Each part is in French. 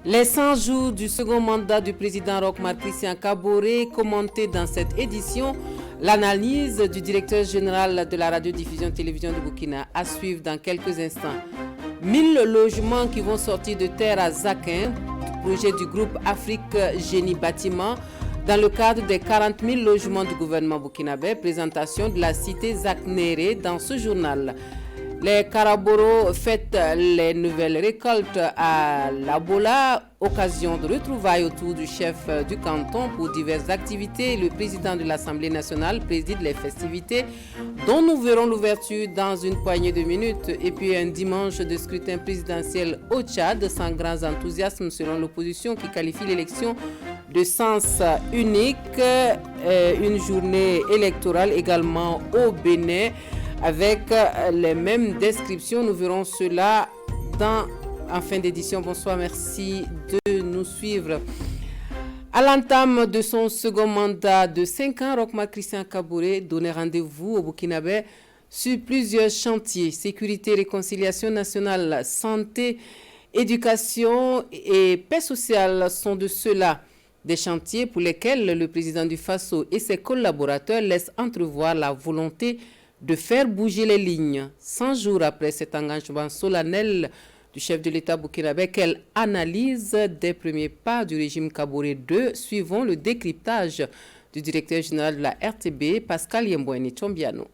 Les 100 jours du second mandat du président Roch-Marc Christian Kaboré, commenté dans cette édition, l'analyse du directeur général de la radiodiffusion-télévision de Burkina à suivre dans quelques instants. 1000 logements qui vont sortir de terre à Zakin, projet du groupe Afrique Génie Bâtiment, dans le cadre des 40 000 logements du gouvernement burkinabé, présentation de la cité Zaknéré dans ce journal. Les Karaboros fêtent les nouvelles récoltes à Labola, occasion de retrouvailles autour du chef du canton pour diverses activités. Le président de l'Assemblée nationale préside les festivités dont nous verrons l'ouverture dans une poignée de minutes. Et puis un dimanche de scrutin présidentiel au Tchad sans grand enthousiasme selon l'opposition qui qualifie l'élection de sens unique. Une journée électorale également au Bénin avec les mêmes descriptions. Nous verrons cela en fin d'édition. Bonsoir, merci de nous suivre. À l'entame de son second mandat de 5 ans, Roch-Marc Christian Kaboré donnait rendez-vous au Burkinabé sur plusieurs chantiers. Sécurité, réconciliation nationale, santé, éducation et paix sociale sont de ceux-là. Des chantiers pour lesquels le président du Faso et ses collaborateurs laissent entrevoir la volonté de faire bouger les lignes. 100 jours après cet engagement solennel du chef de l'État burkinabé, quelle analyse des premiers pas du régime Kaboré II, suivant le décryptage du directeur général de la RTB, Pascal Yemboueni Chombiano.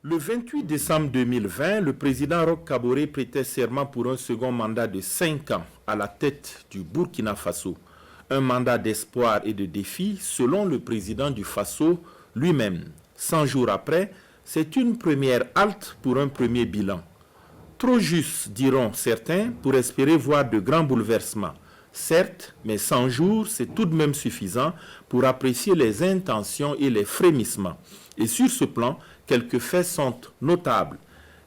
Le 28 décembre 2020, le président Roch Kaboré prêtait serment pour un second mandat de 5 ans à la tête du Burkina Faso. Un mandat d'espoir et de défi, selon le président du Faso lui-même. 100 jours après, c'est une première halte pour un premier bilan. Trop juste, diront certains, pour espérer voir de grands bouleversements. Certes, mais 100 jours, c'est tout de même suffisant pour apprécier les intentions et les frémissements. Et sur ce plan, quelques faits sont notables.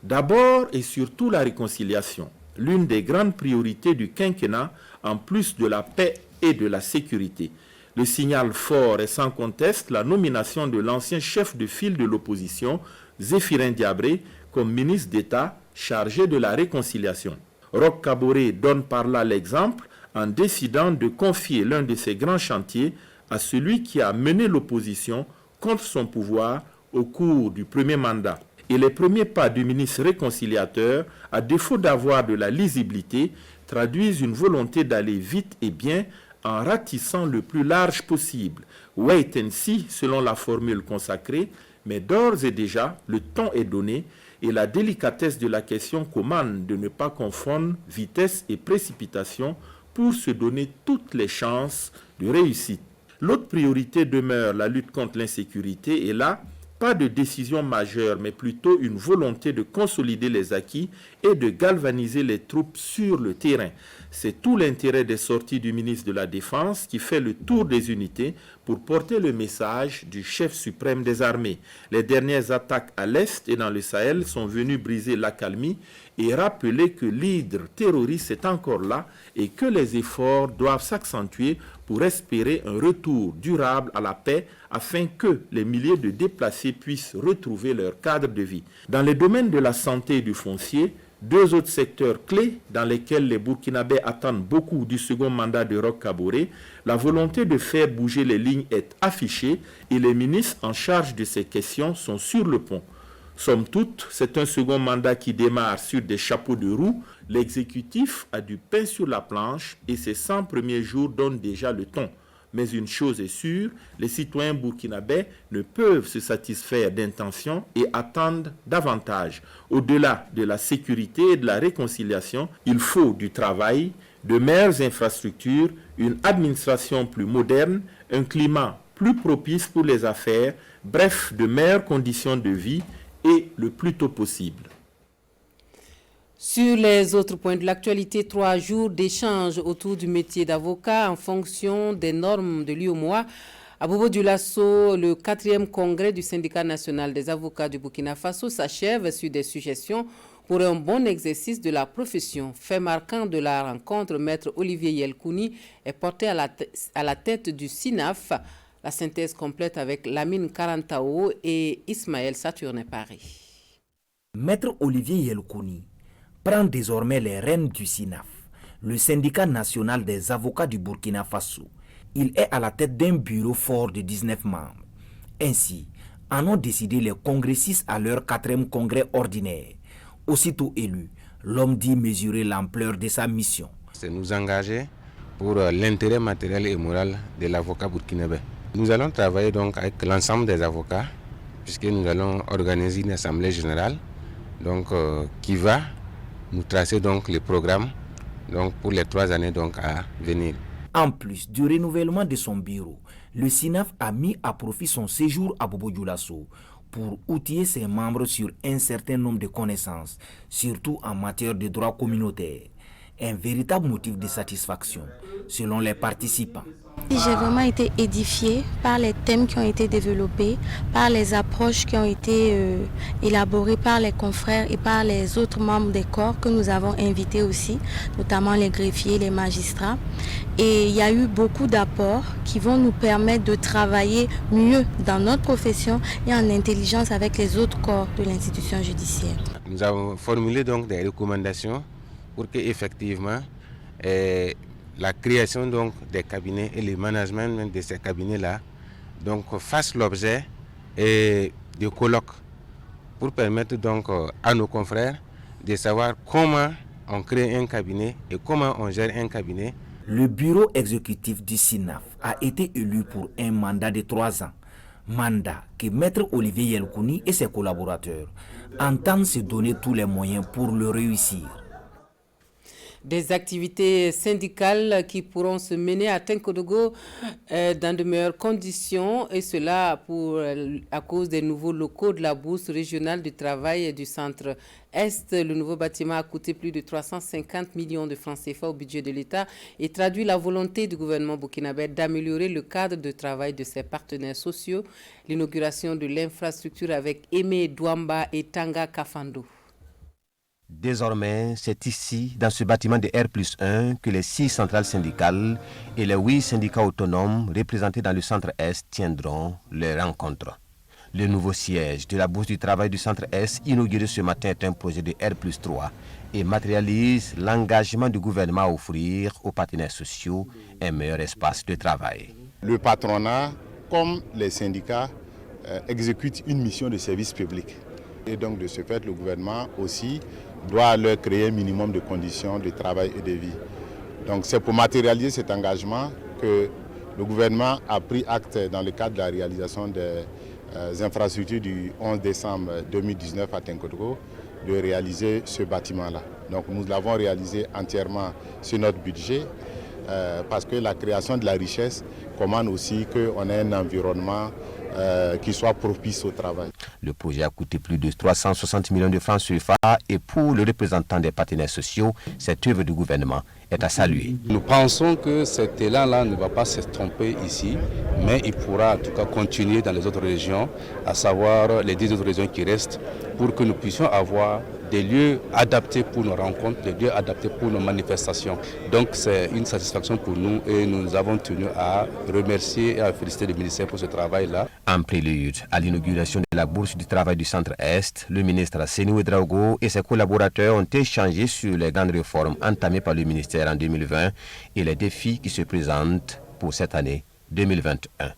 D'abord et surtout la réconciliation, l'une des grandes priorités du quinquennat, en plus de la paix et de la sécurité. Le signal fort est sans conteste la nomination de l'ancien chef de file de l'opposition, Zéphirin Diabré, comme ministre d'État chargé de la réconciliation. Roch Kaboré donne par là l'exemple en décidant de confier l'un de ses grands chantiers à celui qui a mené l'opposition contre son pouvoir au cours du premier mandat. Et les premiers pas du ministre réconciliateur, à défaut d'avoir de la lisibilité, traduisent une volonté d'aller vite et bien en ratissant le plus large possible. Wait and see, selon la formule consacrée, mais d'ores et déjà, le temps est donné et la délicatesse de la question commande de ne pas confondre vitesse et précipitation pour se donner toutes les chances de réussite. L'autre priorité demeure la lutte contre l'insécurité et là, pas de décision majeure, mais plutôt une volonté de consolider les acquis et de galvaniser les troupes sur le terrain. C'est tout l'intérêt des sorties du ministre de la Défense qui fait le tour des unités pour porter le message du chef suprême des armées. Les dernières attaques à l'Est et dans le Sahel sont venues briser l'accalmie et rappeler que l'hydre terroriste est encore là et que les efforts doivent s'accentuer pour espérer un retour durable à la paix afin que les milliers de déplacés puissent retrouver leur cadre de vie. Dans les domaines de la santé et du foncier, deux autres secteurs clés dans lesquels les Burkinabés attendent beaucoup du second mandat de Roch Kaboré, la volonté de faire bouger les lignes est affichée et les ministres en charge de ces questions sont sur le pont. Somme toute, c'est un second mandat qui démarre sur des chapeaux de roue. L'exécutif a du pain sur la planche et ses 100 premiers jours donnent déjà le ton. Mais une chose est sûre, les citoyens burkinabés ne peuvent se satisfaire d'intentions et attendent davantage. Au-delà de la sécurité et de la réconciliation, il faut du travail, de meilleures infrastructures, une administration plus moderne, un climat plus propice pour les affaires, bref, de meilleures conditions de vie et le plus tôt possible. Sur les autres points de l'actualité, 3 jours d'échange autour du métier d'avocat en fonction des normes de l'UEMOA. À Bobo Dioulasso, le 4e congrès du syndicat national des avocats du Burkina Faso s'achève sur des suggestions pour un bon exercice de la profession. Fait marquant de la rencontre, maître Olivier Yelkouni est porté à la tête du SINAF. La synthèse complète avec Lamine Karantao et Ismaël Saturne Paris. Maître Olivier Yelkouni prend désormais les rênes du SINAF. le syndicat national des avocats du Burkina Faso. Il est à la tête d'un bureau fort de 19 membres. Ainsi, en ont décidé les congressistes à leur 4e congrès ordinaire. Aussitôt élu, l'homme dit mesurer l'ampleur de sa mission. C'est nous engager pour l'intérêt matériel et moral de l'avocat burkinabé. Nous allons travailler donc avec l'ensemble des avocats, puisque nous allons organiser une assemblée générale donc, qui va nous tracer donc, les programmes donc, pour les 3 années donc, à venir. En plus du renouvellement de son bureau, le SINAF a mis à profit son séjour à Bobo Dioulasso pour outiller ses membres sur un certain nombre de connaissances, surtout en matière de droit communautaire. Un véritable motif de satisfaction, selon les participants. J'ai vraiment été édifiée par les thèmes qui ont été développés, par les approches qui ont été élaborées par les confrères et par les autres membres des corps que nous avons invités aussi, notamment les greffiers, les magistrats. Et il y a eu beaucoup d'apports qui vont nous permettre de travailler mieux dans notre profession et en intelligence avec les autres corps de l'institution judiciaire. Nous avons formulé donc des recommandations pour qu'effectivement la création donc des cabinets et le management de ces cabinets-là donc fassent l'objet de colloques pour permettre donc à nos confrères de savoir comment on crée un cabinet et comment on gère un cabinet. Le bureau exécutif du SINAF a été élu pour un mandat de 3 ans. Mandat que Maître Olivier Yelkouni et ses collaborateurs entendent se donner tous les moyens pour le réussir. Des activités syndicales qui pourront se mener à Tenkodogo dans de meilleures conditions, et cela à cause des nouveaux locaux de la bourse régionale du travail et du centre Est. Le nouveau bâtiment a coûté plus de 350 millions de francs CFA au budget de l'État et traduit la volonté du gouvernement burkinabé d'améliorer le cadre de travail de ses partenaires sociaux. L'inauguration de l'infrastructure avec Aimé Douamba et Tanga Kafando. Désormais, c'est ici, dans ce bâtiment de R+1, que les 6 centrales syndicales et les 8 syndicats autonomes représentés dans le centre Est tiendront leurs rencontres. Le nouveau siège de la Bourse du travail du centre Est, inauguré ce matin, est un projet de R+3 et matérialise l'engagement du gouvernement à offrir aux partenaires sociaux un meilleur espace de travail. Le patronat, comme les syndicats, exécutent une mission de service public. Et donc, de ce fait, le gouvernement aussi doit leur créer un minimum de conditions de travail et de vie. Donc c'est pour matérialiser cet engagement que le gouvernement a pris acte dans le cadre de la réalisation des infrastructures du 11 décembre 2019 à Tenkodogo de réaliser ce bâtiment-là. Donc nous l'avons réalisé entièrement sur notre budget parce que la création de la richesse commande aussi qu'on ait un environnement qui soit propice au travail. Le projet a coûté plus de 360 millions de francs CFA et pour le représentant des partenaires sociaux, cette œuvre du gouvernement est à saluer. Nous pensons que cet élan-là ne va pas s'estomper ici, mais il pourra en tout cas continuer dans les autres régions, à savoir les 10 autres régions qui restent, pour que nous puissions avoir des lieux adaptés pour nos rencontres, des lieux adaptés pour nos manifestations. Donc c'est une satisfaction pour nous et nous avons tenu à remercier et à féliciter le ministère pour ce travail-là. En prélude à l'inauguration de la Bourse du travail du centre Est, le ministre Sénou Ouedraogo et ses collaborateurs ont échangé sur les grandes réformes entamées par le ministère en 2020 et les défis qui se présentent pour cette année 2021.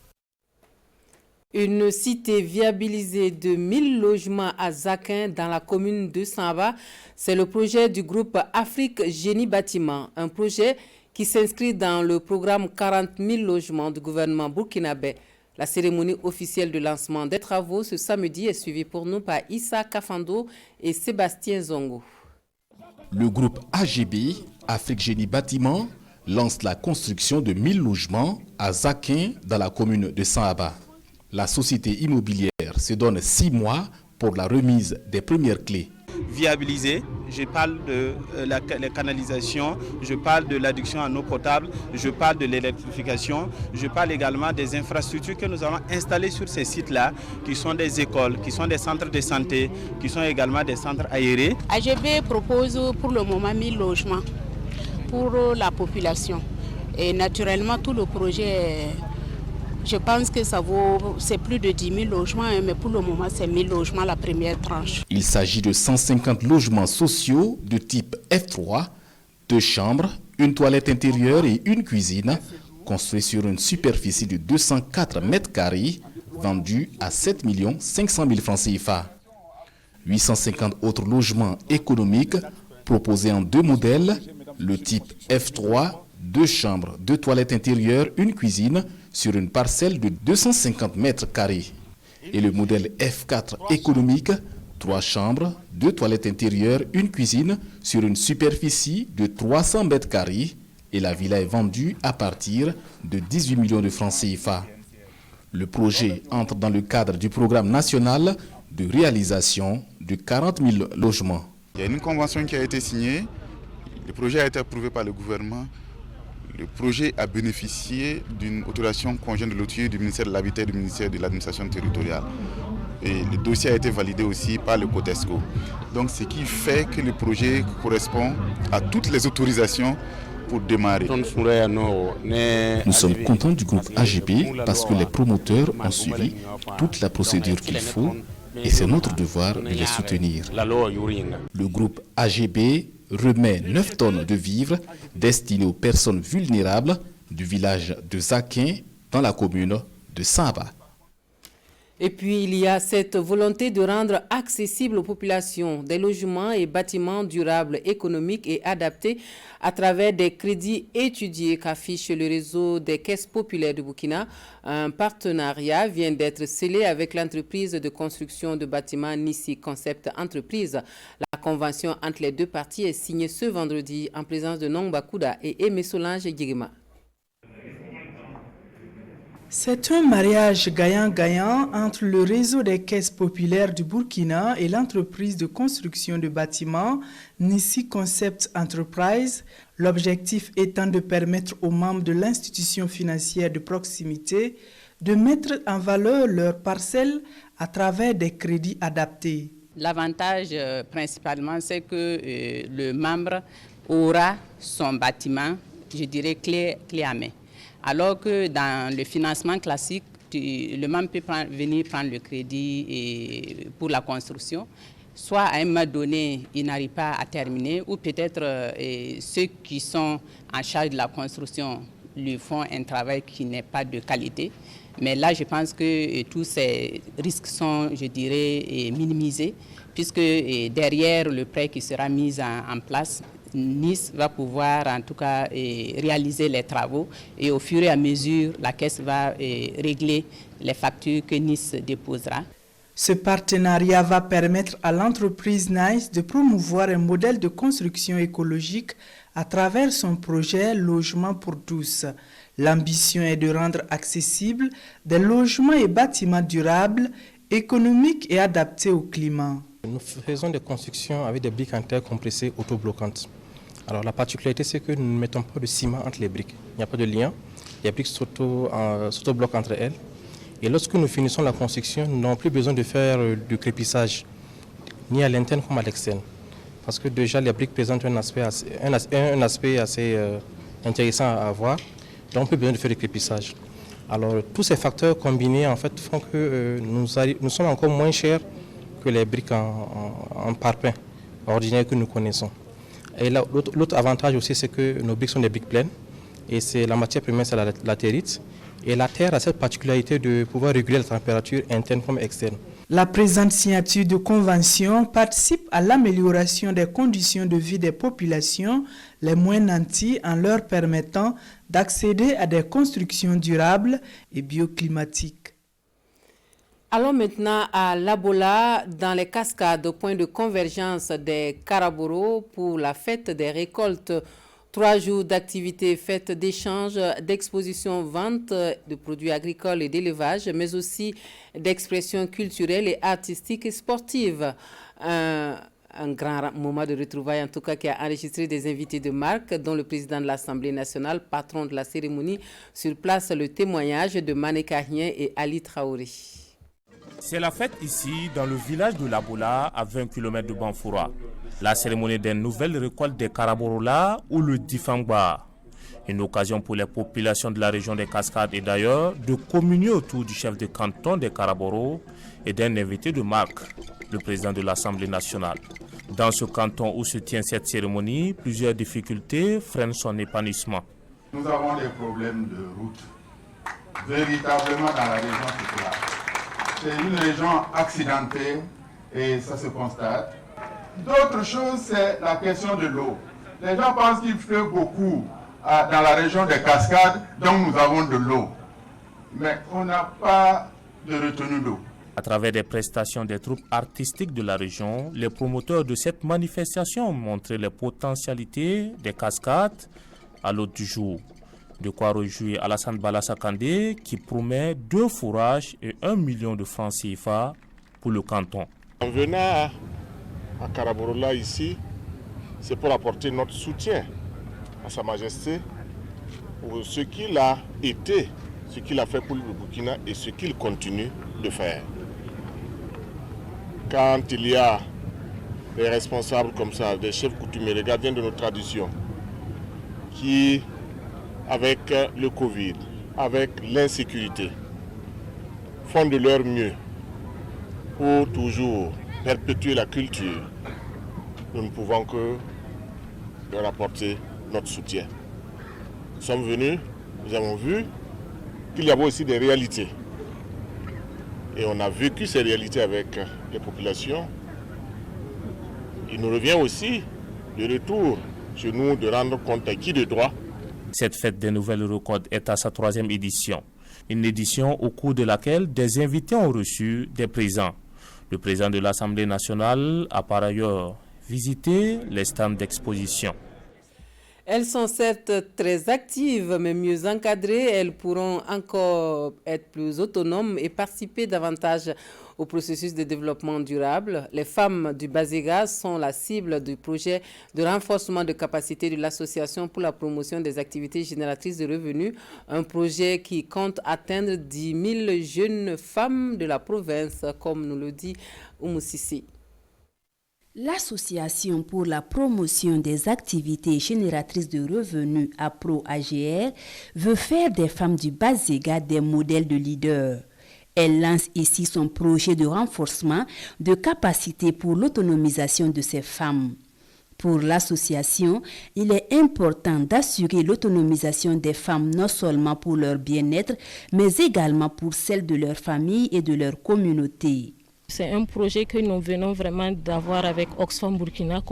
Une cité viabilisée de 1000 logements à Zakin dans la commune de Samba, c'est le projet du groupe Afrique Génie Bâtiment, un projet qui s'inscrit dans le programme 40 000 logements du gouvernement burkinabé. La cérémonie officielle de lancement des travaux ce samedi est suivie pour nous par Issa Kafando et Sébastien Zongo. Le groupe AGB, Afrique Génie Bâtiment, lance la construction de 1000 logements à Zakin dans la commune de Samba. La société immobilière se donne 6 mois pour la remise des premières clés. Viabiliser, je parle de la canalisation, je parle de l'adduction en eau potable, je parle de l'électrification, je parle également des infrastructures que nous allons installer sur ces sites-là, qui sont des écoles, qui sont des centres de santé, qui sont également des centres aérés. AGB propose pour le moment 1000 logements pour la population. Et naturellement, tout le projet, je pense que c'est plus de 10 000 logements, mais pour le moment, c'est 1000 logements la première tranche. Il s'agit de 150 logements sociaux de type F3 2 chambres, une toilette intérieure et une cuisine, construit sur une superficie de 204 mètres carrés, vendu à 7 500 000 francs CFA. 850 autres logements économiques proposés en 2 modèles, le type F3, 2 chambres, 2 toilettes intérieures, une cuisine, sur une parcelle de 250 mètres carrés. Et le modèle F4 économique, 3 chambres, 2 toilettes intérieures, une cuisine, sur une superficie de 300 mètres carrés. Et la villa est vendue à partir de 18 millions de francs CFA. Le projet entre dans le cadre du programme national de réalisation de 40 000 logements. Il y a une convention qui a été signée, le projet a été approuvé par le gouvernement. Le projet a bénéficié d'une autorisation conjointe de l'outil du ministère de l'Habitat et du ministère de l'Administration territoriale. Et le dossier a été validé aussi par le COTESCO. Donc ce qui fait que le projet correspond à toutes les autorisations pour démarrer. Nous sommes contents du groupe AGB parce que les promoteurs ont suivi toute la procédure qu'il faut et c'est notre devoir de les soutenir. Le groupe AGB remet 9 tonnes de vivres destinés aux personnes vulnérables du village de Zakin dans la commune de Saba. Et puis, il y a cette volonté de rendre accessibles aux populations des logements et bâtiments durables, économiques et adaptés à travers des crédits étudiés qu'affiche le réseau des caisses populaires de Burkina. Un partenariat vient d'être scellé avec l'entreprise de construction de bâtiments Nissi Concept Entreprise. La convention entre les deux parties est signée ce vendredi en présence de Nongba Kouda et Aimé Solange Girima. C'est un mariage gagnant-gagnant entre le réseau des caisses populaires du Burkina et l'entreprise de construction de bâtiments Nissi Concept Enterprise, l'objectif étant de permettre aux membres de l'institution financière de proximité de mettre en valeur leurs parcelles à travers des crédits adaptés. L'avantage principalement, c'est que le membre aura son bâtiment, je dirais, clé à main. Alors que dans le financement classique, le membre peut venir prendre le crédit pour la construction. Soit à un moment donné, il n'arrive pas à terminer, ou peut-être ceux qui sont en charge de la construction lui font un travail qui n'est pas de qualité. Mais là, je pense que tous ces risques sont, je dirais, minimisés, puisque derrière le prêt qui sera mis en place, Nice va pouvoir en tout cas réaliser les travaux et au fur et à mesure, la caisse va régler les factures que Nice déposera. Ce partenariat va permettre à l'entreprise Nice de promouvoir un modèle de construction écologique à travers son projet Logement pour tous. L'ambition est de rendre accessibles des logements et bâtiments durables, économiques et adaptés au climat. Nous faisons des constructions avec des briques en terre compressées autobloquantes. Alors la particularité, c'est que nous ne mettons pas de ciment entre les briques. Il n'y a pas de lien. Les briques s'auto-bloquent entre elles. Et lorsque nous finissons la construction, nous n'avons plus besoin de faire du crépissage, ni à l'interne comme à l'externe. Parce que déjà, les briques présentent un aspect assez intéressant à voir. Donc, on n'a plus besoin de faire du crépissage. Alors, tous ces facteurs combinés, en fait, font que nous sommes encore moins chers que les briques en parpaing ordinaires que nous connaissons. Et l'autre avantage aussi, c'est que nos briques sont des briques pleines. Et c'est la matière première, c'est la latérite. Et la terre a cette particularité de pouvoir réguler la température interne comme externe. La présente signature de convention participe à l'amélioration des conditions de vie des populations les moins nanties en leur permettant d'accéder à des constructions durables et bioclimatiques. Allons maintenant à Labola, dans les cascades, point de convergence des Karaboro pour la fête des récoltes. 3 jours d'activités, fêtes d'échanges, d'expositions, ventes de produits agricoles et d'élevage, mais aussi d'expressions culturelles et artistiques et sportives. Un grand moment de retrouvailles, en tout cas, qui a enregistré des invités de marque, dont le président de l'Assemblée nationale, patron de la cérémonie. Sur place, le témoignage de Mané Kahien et Ali Traoré. C'est la fête ici, dans le village de Labola, à 20 km de Banfoura. La cérémonie des nouvelles récoltes des Karaborola ou le Difangba. Une occasion pour les populations de la région des Cascades et d'ailleurs de communier autour du chef de canton des Karaboro et d'un invité de marque, le président de l'Assemblée nationale. Dans ce canton où se tient cette cérémonie, plusieurs difficultés freinent son épanouissement. Nous avons des problèmes de route, véritablement dans la région Foutoula. C'est une région accidentée et ça se constate. D'autres choses, c'est la question de l'eau. Les gens pensent qu'il pleut beaucoup dans la région des Cascades, donc nous avons de l'eau. Mais on n'a pas de retenue d'eau. À travers des prestations des troupes artistiques de la région, les promoteurs de cette manifestation ont montré les potentialités des cascades à l'ordre du jour. De quoi réjouir Alassane Bala-Sakandé qui promet 2 fourrages et 1 million de francs CFA pour le canton. En venant à Karaborola ici, c'est pour apporter notre soutien à Sa Majesté pour ce qu'il a été, ce qu'il a fait pour le Burkina et ce qu'il continue de faire. Quand il y a des responsables comme ça, des chefs coutumiers, des gardiens de nos traditions, qui, avec le Covid, avec l'insécurité, font de leur mieux pour toujours perpétuer la culture, nous ne pouvons que leur apporter notre soutien. Nous sommes venus, nous avons vu qu'il y avait aussi des réalités. Et on a vécu ces réalités avec les populations. Il nous revient aussi, de retour chez nous, de rendre compte à qui de droit. Cette fête des nouvelles records est à sa 3e édition. Une édition au cours de laquelle des invités ont reçu des présents. Le président de l'Assemblée nationale a par ailleurs visité les stands d'exposition. Elles sont certes très actives, mais mieux encadrées. Elles pourront encore être plus autonomes et participer davantage au processus de développement durable. Les femmes du Bazega sont la cible du projet de renforcement de capacité de l'Association pour la promotion des activités génératrices de revenus, un projet qui compte atteindre 10 000 jeunes femmes de la province, comme nous le dit Oumou Sissi. L'Association pour la promotion des activités génératrices de revenus, APRO-AGR, veut faire des femmes du Bazega des modèles de leaders. Elle lance ici son projet de renforcement de capacité pour l'autonomisation de ces femmes. Pour l'association, il est important d'assurer l'autonomisation des femmes non seulement pour leur bien-être, mais également pour celle de leur famille et de leur communauté. C'est un projet que nous venons vraiment d'avoir avec Oxfam Burkina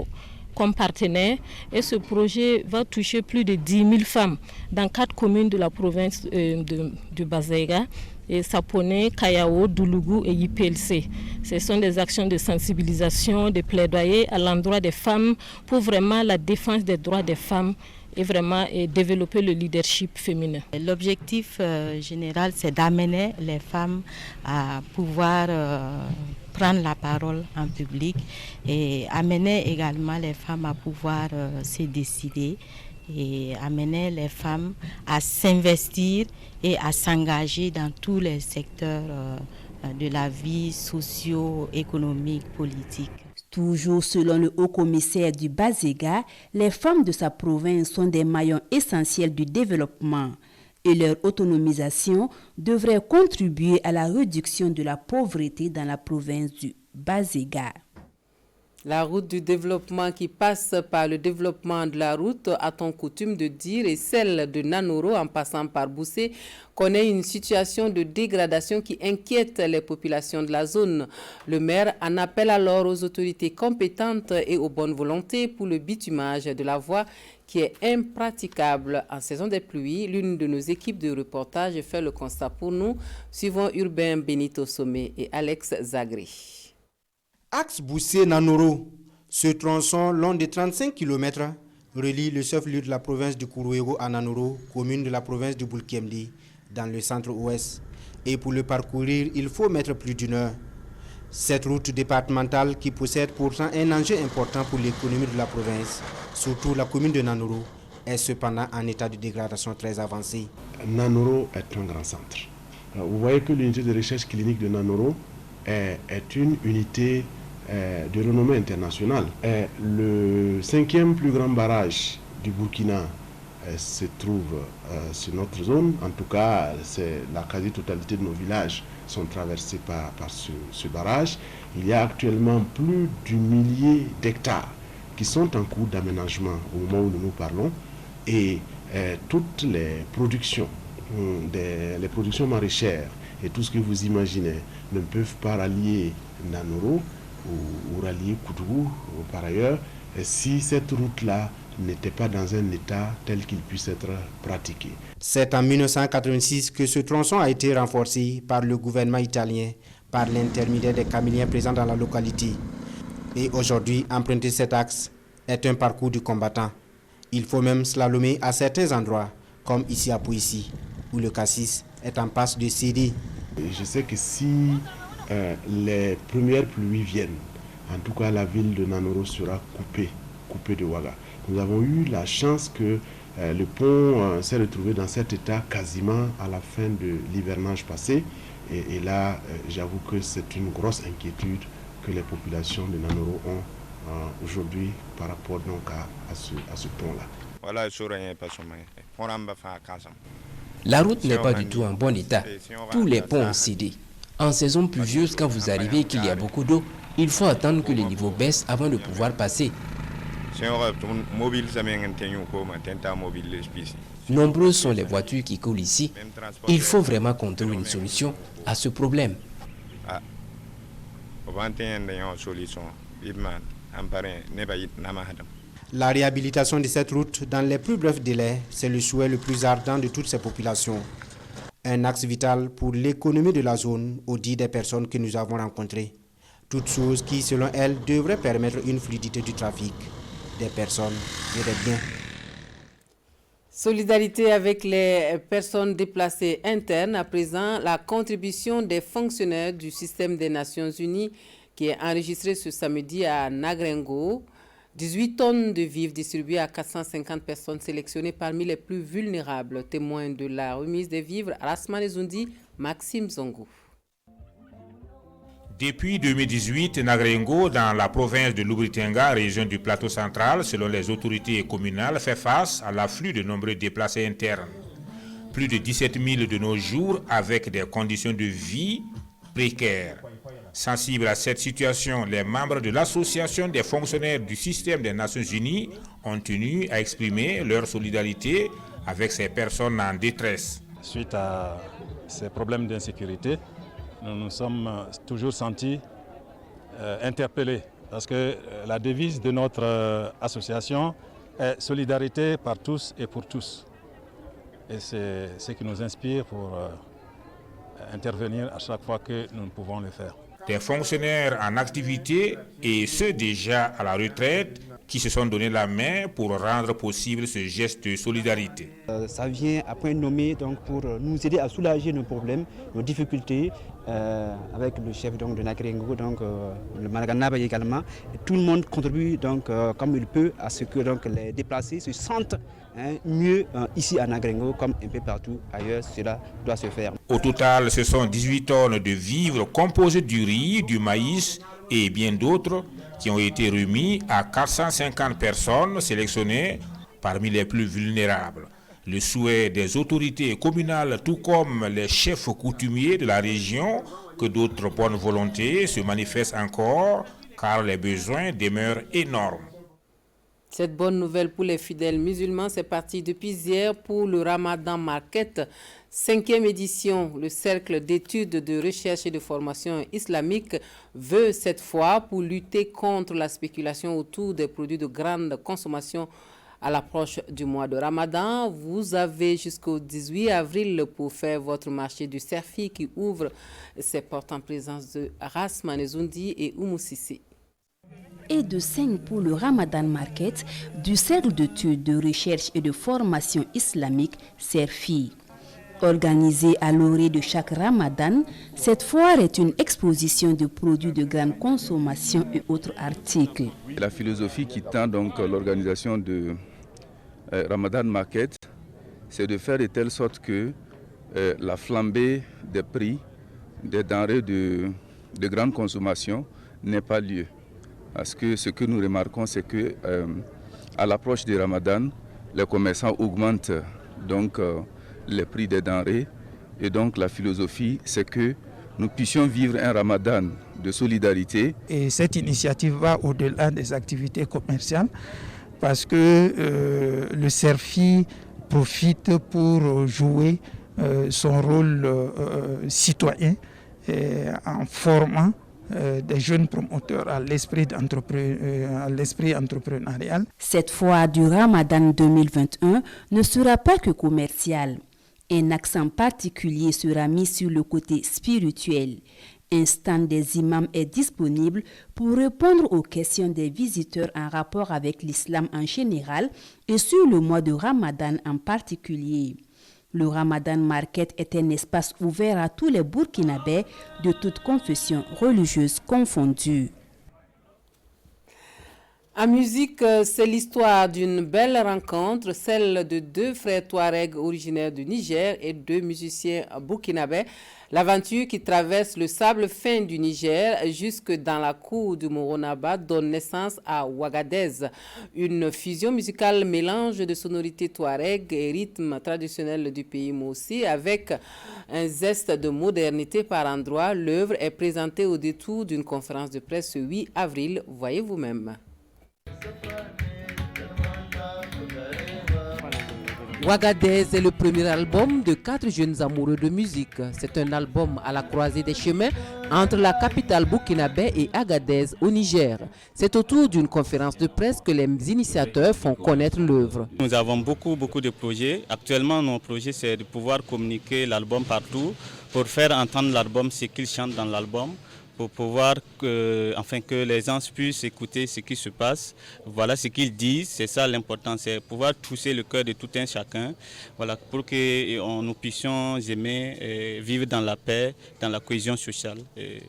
comme partenaire. Et ce projet va toucher plus de 10 000 femmes dans 4 communes de la province de Bazega. Et Sapone, Kayao, Doulougou et IPLC. Ce sont des actions de sensibilisation, de plaidoyer à l'endroit des femmes pour vraiment la défense des droits des femmes et vraiment développer le leadership féminin. L'objectif général, c'est d'amener les femmes à pouvoir prendre la parole en public et amener également les femmes à pouvoir se décider et amener les femmes à s'investir et à s'engager dans tous les secteurs de la vie socio-économique, politique. Toujours selon le haut-commissaire du Bazega, les femmes de sa province sont des maillons essentiels du développement et leur autonomisation devrait contribuer à la réduction de la pauvreté dans la province du Bazega. La route du développement qui passe par le développement de la route, a-t-on coutume de dire, et celle de Nanoro en passant par Boussé, connaît une situation de dégradation qui inquiète les populations de la zone. Le maire en appelle alors aux autorités compétentes et aux bonnes volontés pour le bitumage de la voie qui est impraticable en saison des pluies. L'une de nos équipes de reportage fait le constat pour nous. Suivons Urbain Benito Sommet et Alex Zagri. Axe Boussé-Nanoro, ce tronçon long de 35 km relie le chef-lieu de la province du Kourouégo à Nanoro, commune de la province du Boulkemli, dans le centre-ouest. Et pour le parcourir, il faut mettre plus d'1 heure. Cette route départementale qui possède pourtant un enjeu important pour l'économie de la province, surtout la commune de Nanoro, est cependant en état de dégradation très avancé. Nanoro est un grand centre. Vous voyez que l'unité de recherche clinique de Nanoro est une unité de renommée internationale. Le 5e plus grand barrage du Burkina se trouvent sur notre zone. En tout cas, la quasi-totalité de nos villages sont traversés par ce barrage. Il y a actuellement plus d'1 millier d'hectares qui sont en cours d'aménagement au moment où nous parlons. Et toutes les productions maraîchères et tout ce que vous imaginez ne peuvent pas rallier Nanoro ou rallier Koutougou par ailleurs si cette route-là n'était pas dans un état tel qu'il puisse être pratiqué. C'est en 1986 que ce tronçon a été renforcé par le gouvernement italien par l'intermédiaire des caméliens présents dans la localité. Et aujourd'hui, emprunter cet axe est un parcours du combattant. Il faut même slalomer à certains endroits, comme ici à Pouissi, où le cassis est en passe de céder. Je sais que si les premières pluies viennent, en tout cas la ville de Nanoro sera coupée de Ouaga. Nous avons eu la chance que le pont s'est retrouvé dans cet état quasiment à la fin de l'hivernage passé. Et là, j'avoue que c'est une grosse inquiétude que les populations de Nanoro ont aujourd'hui par rapport donc à ce pont-là. La route n'est pas du tout en bon état. Tous les ponts ont cédé. En saison pluvieuse, quand vous arrivez et qu'il y a beaucoup d'eau, il faut attendre que le niveau baisse avant de pouvoir passer. Nombreuses sont les voitures qui coulent ici. Il faut vraiment qu'on trouve une solution à ce problème. La réhabilitation de cette route dans les plus brefs délais, c'est le souhait le plus ardent de toutes ces populations. Un axe vital pour l'économie de la zone, au dit des personnes que nous avons rencontrées. Toutes choses qui, selon elles, devraient permettre une fluidité du trafic, des personnes et des biens. Solidarité avec les personnes déplacées internes. À présent, la contribution des fonctionnaires du système des Nations Unies qui est enregistrée ce samedi à Nagrengo. 18 tonnes de vivres distribuées à 450 personnes sélectionnées parmi les plus vulnérables. Témoin de la remise des vivres, Rasman Ezundi, Maxime Zongo. Depuis 2018, Nagrengo, dans la province de Lubritanga, région du plateau central, selon les autorités communales, fait face à l'afflux de nombreux déplacés internes. Plus de 17 000 de nos jours avec des conditions de vie précaires. Sensibles à cette situation, les membres de l'association des fonctionnaires du système des Nations Unies ont tenu à exprimer leur solidarité avec ces personnes en détresse. Suite à ces problèmes d'insécurité, nous nous sommes toujours sentis interpellés parce que la devise de notre association est solidarité par tous et pour tous. Et c'est ce qui nous inspire pour intervenir à chaque fois que nous pouvons le faire. Des fonctionnaires en activité et ceux déjà à la retraite qui se sont donné la main pour rendre possible ce geste de solidarité. Ça vient à point nommé donc, pour nous aider à soulager nos problèmes, nos difficultés, avec le chef donc, de Nagrengo, donc, le Managanaba également. Et tout le monde contribue donc, comme il peut à ce que donc, les déplacés se sentent mieux ici à Nagrengo comme un peu partout ailleurs, cela doit se faire. Au total, ce sont 18 tonnes de vivres composés du riz, du maïs et bien d'autres qui ont été remis à 450 personnes sélectionnées parmi les plus vulnérables. Le souhait des autorités communales, tout comme les chefs coutumiers de la région, que d'autres bonnes volontés se manifestent encore, car les besoins demeurent énormes. Cette bonne nouvelle pour les fidèles musulmans, c'est parti depuis hier pour le Ramadan Market, 5e édition. Le Cercle d'études, de recherche et de formation islamique veut cette fois, pour lutter contre la spéculation autour des produits de grande consommation à l'approche du mois de Ramadan. Vous avez jusqu'au 18 avril pour faire votre marché du Serfi qui ouvre ses portes en présence de Rasman Ezundi et Oumou Sissi. Et de 5 pour le Ramadan Market du Cercle d'études, de recherche et de formation islamique CERFI. Organisée à l'orée de chaque Ramadan, cette foire est une exposition de produits de grande consommation et autres articles. La philosophie qui tend donc l'organisation de Ramadan Market, c'est de faire de telle sorte que la flambée des prix des denrées de grande consommation n'ait pas lieu. Parce que ce que nous remarquons, c'est que à l'approche du Ramadan, les commerçants augmentent donc les prix des denrées. Et donc la philosophie, c'est que nous puissions vivre un ramadan de solidarité. Et cette initiative va au-delà des activités commerciales parce que le CERFI profite pour jouer son rôle citoyen en formant des jeunes promoteurs à l'esprit entrepreneurial. Cette fois du Ramadan 2021 ne sera pas que commercial. Un accent particulier sera mis sur le côté spirituel. Un stand des imams est disponible pour répondre aux questions des visiteurs en rapport avec l'islam en général et sur le mois de Ramadan en particulier. Le Ramadan Market est un espace ouvert à tous les Burkinabés de toutes confessions religieuses confondues. En musique, c'est l'histoire d'une belle rencontre, celle de deux frères Touaregs originaires du Niger et deux musiciens burkinabés. L'aventure qui traverse le sable fin du Niger jusque dans la cour du Moronaba donne naissance à Ouagadez, une fusion musicale mélange de sonorités touareg et rythmes traditionnels du pays Moussi avec un zeste de modernité par endroits. L'œuvre est présentée au détour d'une conférence de presse ce 8 avril, voyez vous-même. Ouagadez est le premier album de 4 jeunes amoureux de musique. C'est un album à la croisée des chemins entre la capitale burkinabé et Agadez au Niger. C'est autour d'une conférence de presse que les initiateurs font connaître l'œuvre. Nous avons beaucoup de projets. Actuellement, nos projets, c'est de pouvoir communiquer l'album partout pour faire entendre l'album, ce qu'ils chantent dans l'album, pour pouvoir que les gens puissent écouter ce qui se passe. Voilà ce qu'ils disent, c'est ça l'important, c'est pouvoir toucher le cœur de tout un chacun, voilà, pour que nous puissions aimer vivre dans la paix, dans la cohésion sociale et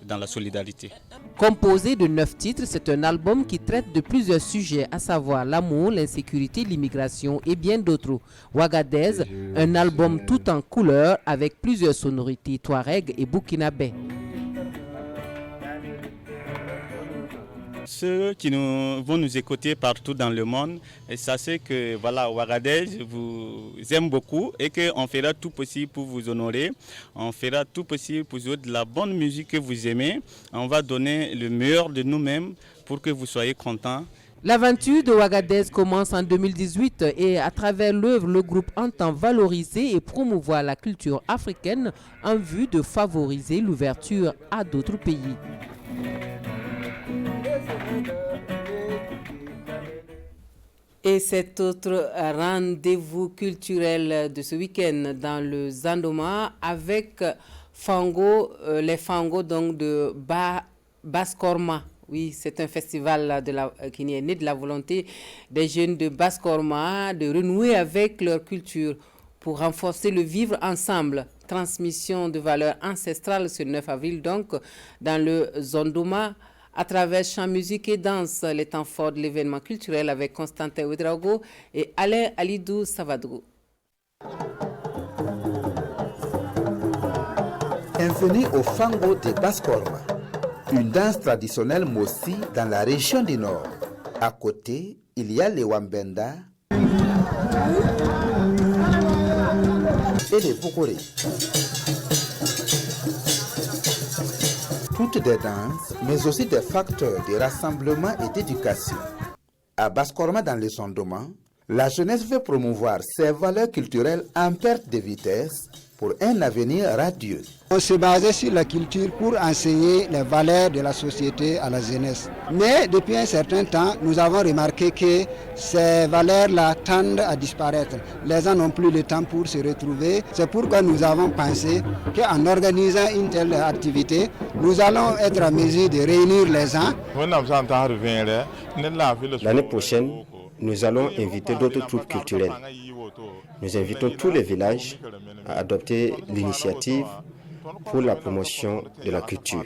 dans la solidarité. Composé de 9 titres, c'est un album qui traite de plusieurs sujets, à savoir l'amour, l'insécurité, l'immigration et bien d'autres. Ouagadez, un album tout en couleurs avec plusieurs sonorités touareg et burkinabé. Ceux qui vont nous écouter partout dans le monde, sachez que voilà, Ouagadez vous aime beaucoup et qu'on fera tout possible pour vous honorer. On fera tout possible pour jouer de la bonne musique que vous aimez. On va donner le meilleur de nous-mêmes pour que vous soyez contents. L'aventure de Ouagadez commence en 2018 et à travers l'œuvre, le groupe entend valoriser et promouvoir la culture africaine en vue de favoriser l'ouverture à d'autres pays. Et cet autre rendez-vous culturel de ce week-end dans le Zandoma avec les Fango donc de Baskorma. Oui, c'est un festival qui est né de la volonté des jeunes de Baskorma de renouer avec leur culture pour renforcer le vivre ensemble. Transmission de valeurs ancestrales ce 9 avril donc dans le Zandoma. À travers chant, musique et danse, les temps forts de l'événement culturel avec Constantin Ouedraogo et Alain Alidou Savadou. Bienvenue au Fango de Baskorma, une danse traditionnelle Mossi dans la région du Nord. À côté, il y a les Wambenda et les Bokore. Toutes des danses, mais aussi des facteurs de rassemblement et d'éducation. À Baskorma dans le Zandoma, la jeunesse veut promouvoir ses valeurs culturelles en perte de vitesse pour un avenir radieux. On se basait sur la culture pour enseigner les valeurs de la société à la jeunesse. Mais depuis un certain temps, nous avons remarqué que ces valeurs-là tendent à disparaître. Les gens n'ont plus le temps pour se retrouver. C'est pourquoi nous avons pensé qu'en organisant une telle activité, nous allons être en mesure de réunir les gens. L'année prochaine, nous allons inviter d'autres troupes culturelles. Nous invitons tous les villages à adopter l'initiative pour la promotion de la culture.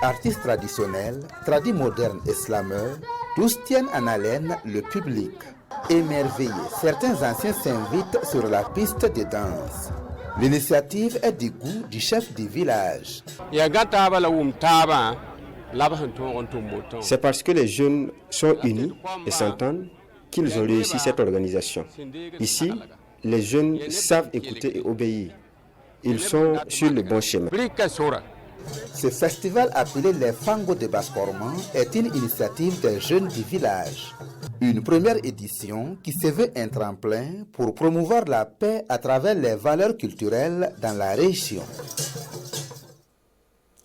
Artistes traditionnels, tradis modernes et slameurs, tous tiennent en haleine le public. Émerveillés, certains anciens s'invitent sur la piste de danse. L'initiative est du goût du chef du village. C'est parce que les jeunes sont unis et s'entendent qu'ils ont réussi cette organisation. Ici, les jeunes savent écouter et obéir. Ils sont sur le bon chemin. Ce festival appelé les Fango de Basse-Corman est une initiative des jeunes du village. Une première édition qui se veut un tremplin pour promouvoir la paix à travers les valeurs culturelles dans la région.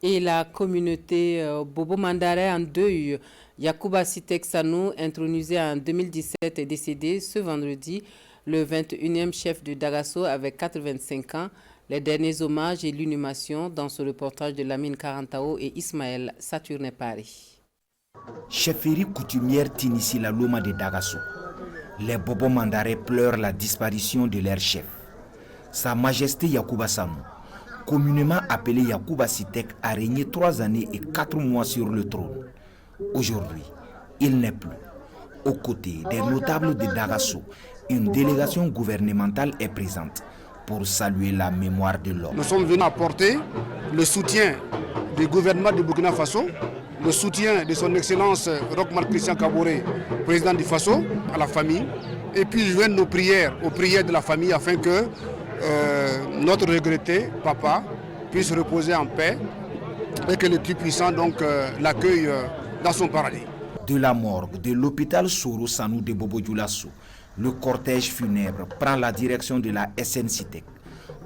Et la communauté Bobo Mandare en deuil, Yacouba Sitek Sanou, intronisé en 2017, est décédé ce vendredi, le 21e chef de Dagasso avec 85 ans. Les derniers hommages et l'inhumation dans ce reportage de Lamine Karantao et Ismaël Saturne Paris. Chefferie coutumière t'initie la Loma de Dagasso. Les Bobo Mandare pleurent la disparition de leur chef. Sa Majesté Yacouba Sanou, communément appelé Yacouba Sitek, a régné 3 années et 4 mois sur le trône. Aujourd'hui, il n'est plus. Aux côtés des notables de Dagasso, une délégation gouvernementale est présente pour saluer la mémoire de l'homme. Nous sommes venus apporter le soutien du gouvernement de Burkina Faso, le soutien de son Excellence Roch-Marc Christian Kaboré, président du Faso, à la famille, et puis joindre nos prières aux prières de la famille afin que notre regretté papa puisse reposer en paix et que le Tout-Puissant l'accueille dans son paradis. De la morgue de l'hôpital Soro Sanou de Bobo Dioulasso, le cortège funèbre prend la direction de la SNCITEC.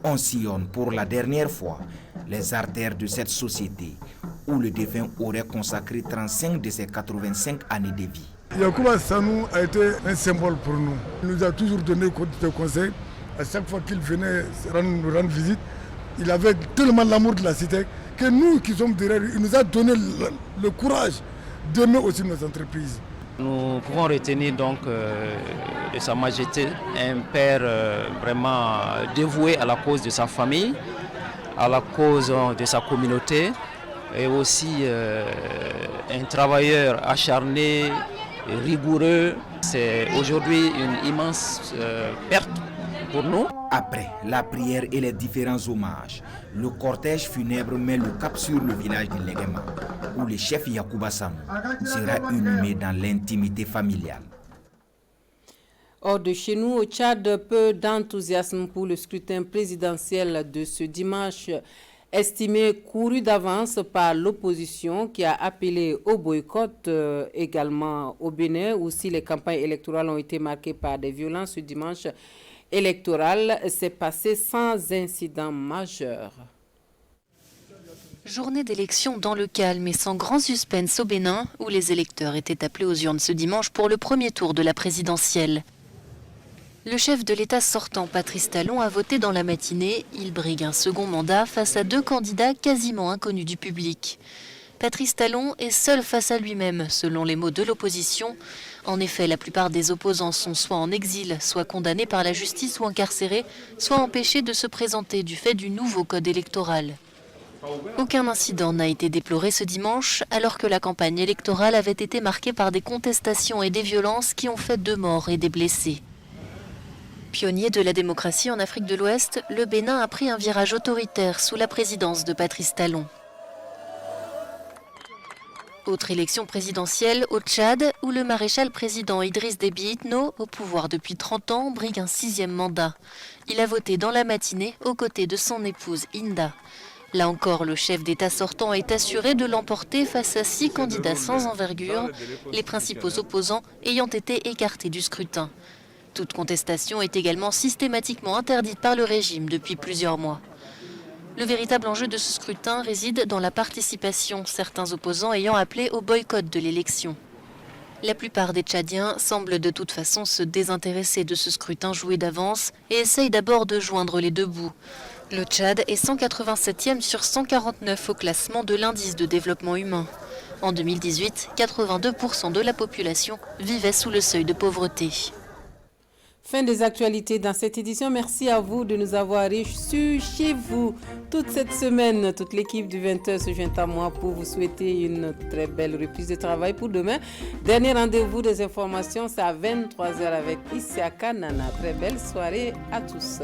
On sillonne pour la dernière fois les artères de cette société où le défunt aurait consacré 35 de ses 85 années de vie. Yacouba Sanou a été un symbole pour nous. Il nous a toujours donné des conseils. À chaque fois qu'il venait nous rendre visite, il avait tellement l'amour de la cité que nous qui sommes derrière, il nous a donné le courage d'aimer aussi nos entreprises. Nous pouvons retenir donc de Sa Majesté un père vraiment dévoué à la cause de sa famille, à la cause de sa communauté et aussi un travailleur acharné et rigoureux. C'est aujourd'hui une immense perte pour nous. Après la prière et les différents hommages, le cortège funèbre met le cap sur le village de Legema, où le chef Yacouba Sanou sera inhumé dans l'intimité familiale. Hors de chez nous, au Tchad, peu d'enthousiasme pour le scrutin présidentiel de ce dimanche, estimé couru d'avance par l'opposition qui a appelé au boycott, également au Bénin, où si les campagnes électorales ont été marquées par des violences ce dimanche électoral s'est passé sans incident majeur. Journée d'élection dans le calme et sans grand suspense au Bénin, où les électeurs étaient appelés aux urnes ce dimanche pour le premier tour de la présidentielle. Le chef de l'État sortant, Patrice Talon, a voté dans la matinée. Il brigue un second mandat face à 2 candidats quasiment inconnus du public. Patrice Talon est seul face à lui-même, selon les mots de l'opposition. En effet, la plupart des opposants sont soit en exil, soit condamnés par la justice ou incarcérés, soit empêchés de se présenter du fait du nouveau code électoral. Aucun incident n'a été déploré ce dimanche, alors que la campagne électorale avait été marquée par des contestations et des violences qui ont fait 2 morts et des blessés. Pionnier de la démocratie en Afrique de l'Ouest, le Bénin a pris un virage autoritaire sous la présidence de Patrice Talon. Autre élection présidentielle au Tchad, où le maréchal président Idriss Déby Itno, au pouvoir depuis 30 ans, brigue un 6e mandat. Il a voté dans la matinée aux côtés de son épouse Inda. Là encore, le chef d'État sortant est assuré de l'emporter face à 6 candidats sans envergure, les principaux opposants ayant été écartés du scrutin. Toute contestation est également systématiquement interdite par le régime depuis plusieurs mois. Le véritable enjeu de ce scrutin réside dans la participation, certains opposants ayant appelé au boycott de l'élection. La plupart des Tchadiens semblent de toute façon se désintéresser de ce scrutin joué d'avance et essayent d'abord de joindre les 2 bouts. Le Tchad est 187e sur 149 au classement de l'indice de développement humain. En 2018, 82% de la population vivait sous le seuil de pauvreté. Fin des actualités dans cette édition. Merci à vous de nous avoir reçus chez vous toute cette semaine. Toute l'équipe du 20h se joint à moi pour vous souhaiter une très belle reprise de travail pour demain. Dernier rendez-vous des informations, c'est à 23h avec Isiaka Nana. Très belle soirée à tous.